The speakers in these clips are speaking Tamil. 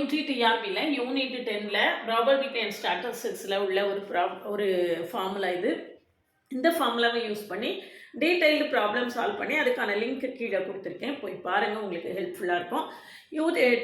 UGTRBல யூனிட் 10ல ப்ராபபிலிட்டி அண்ட் ஸ்டாட்டிஸ்டிக்ஸில் உள்ள ஒரு ஃபார்முலா இது. இந்த ஃபார்முலாவை யூஸ் பண்ணி டீட்டெயில்டு ப்ராப்ளம் சால்வ் பண்ணி அதுக்கான லிங்க் கீழே கொடுத்துருக்கேன், போய் பாருங்கள், உங்களுக்கு ஹெல்ப்ஃபுல்லாக இருக்கும்.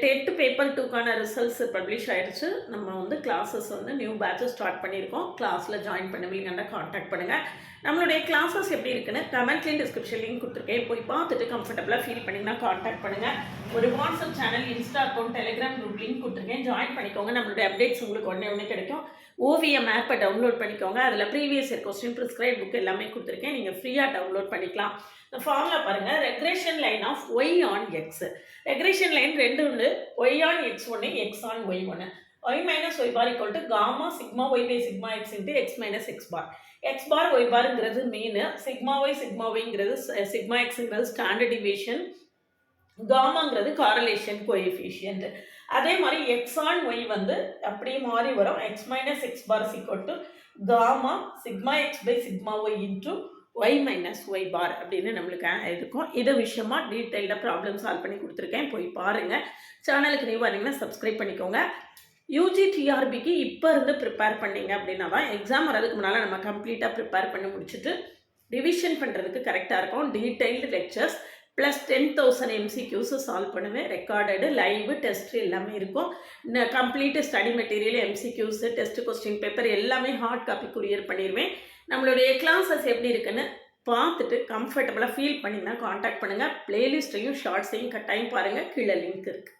டெட் பேப்பர் 2க்கான ரிசல்ட்ஸ் பப்ளிஷ் ஆகிடுச்சு. நம்ம கிளாஸஸ் நியூ பேட்சஸ் ஸ்டார்ட் பண்ணியிருக்கோம். கிளாஸில் ஜாயின் பண்ணுவீங்கன்னா காண்டாக்ட் பண்ணுங்கள். நம்மளுடைய கிளாஸஸ் எப்படி இருக்குன்னு கமெண்ட்லேயும் டிஸ்கிரிப்ஷன் லிங்க் கொடுத்துருக்கேன், போய் பார்த்துட்டு கம்ஃபர்டபுளாக ஃபீல் பண்ணிங்கன்னா காண்டாக்ட் பண்ணுங்கள். ஒரு WhatsApp channel, Insta account, Telegram group link கொடுத்துருக்கேன், ஜாயின் பண்ணிக்கோங்க. நம்மளுடைய அப்டேட்ஸ் உங்களுக்கு ஒன்று கிடைக்கும். ஓவிஎம் ஆப்பை டவுன்லோட் பண்ணிக்கோங்க. அதில் previous year question, prescribed book எல்லாமே கொடுத்துருக்கேன், நீங்கள் ஃப்ரீயாக டவுன்லோட் பண்ணிக்கலாம். இந்த ஃபார்முலா பாருங்கள், regression line of Y on X. Regression line ரெண்டு உண்டு, ஒய் ஆன் எக்ஸ் ஒன்று, எக்ஸ் ஆன் ஒய் ஒன்று. Y minus Y bar equal to gamma sigma Y by sigma X into X minus X bar. X bar Y பாருங்கிறது மீன், சிக்மா ஒய்ங்கிறது சிக்மா எக்ஸுங்கிறது ஸ்டாண்டர்ட் டிவியேஷன், காமாங்கிறது காரலேஷன் கோஎஃபிஷியன்ட். அதே மாதிரி எக்ஸ் ஆன் ஒய் அப்படியே மாறி வரும், X minus X bar equal to gamma sigma X by sigma Y into Y minus Y bar அப்படின்னு நம்மளுக்கு இருக்கும். இதை விஷயமாக டீட்டெயில்டாக ப்ராப்ளம் சால்வ் பண்ணி கொடுத்துருக்கேன், போய் பாருங்கள். சேனலுக்கு நீ வரீங்கன்னா சப்ஸ்கிரைப் பண்ணிக்கோங்க. UGTRBக்கு இப்போ இருந்து ப்ரிப்பேர் பண்ணிங்க அப்படின்னா தான் எக்ஸாம் வரதுக்கு முன்னால் நம்ம கம்ப்ளீட்டாக ப்ரிப்பேர் பண்ணி முடிச்சுட்டு ரிவிஷன் பண்ணுறதுக்கு கரெக்டாக இருக்கும். Detailed lectures plus 10,000 MCQs solve பண்ணுவேன். ரெக்கார்டடு, லைவ், டெஸ்ட் எல்லாமே இருக்கும். Complete study material, MCQs, test question paper எல்லாமே ஹார்ட் காப்பி குரியர் பண்ணிடுவேன். நம்மளுடைய கிளாஸஸ் எப்படி இருக்குன்னு பார்த்துட்டு கம்ஃபர்டபுளாக ஃபீல் பண்ணிங்கன்னா காண்டாக்ட் பண்ணுங்கள். ப்ளேலிஸ்ட்டையும் ஷார்ட்ஸையும் கட்டாயம் பாருங்கள், கீழே லிங்க் இருக்குது.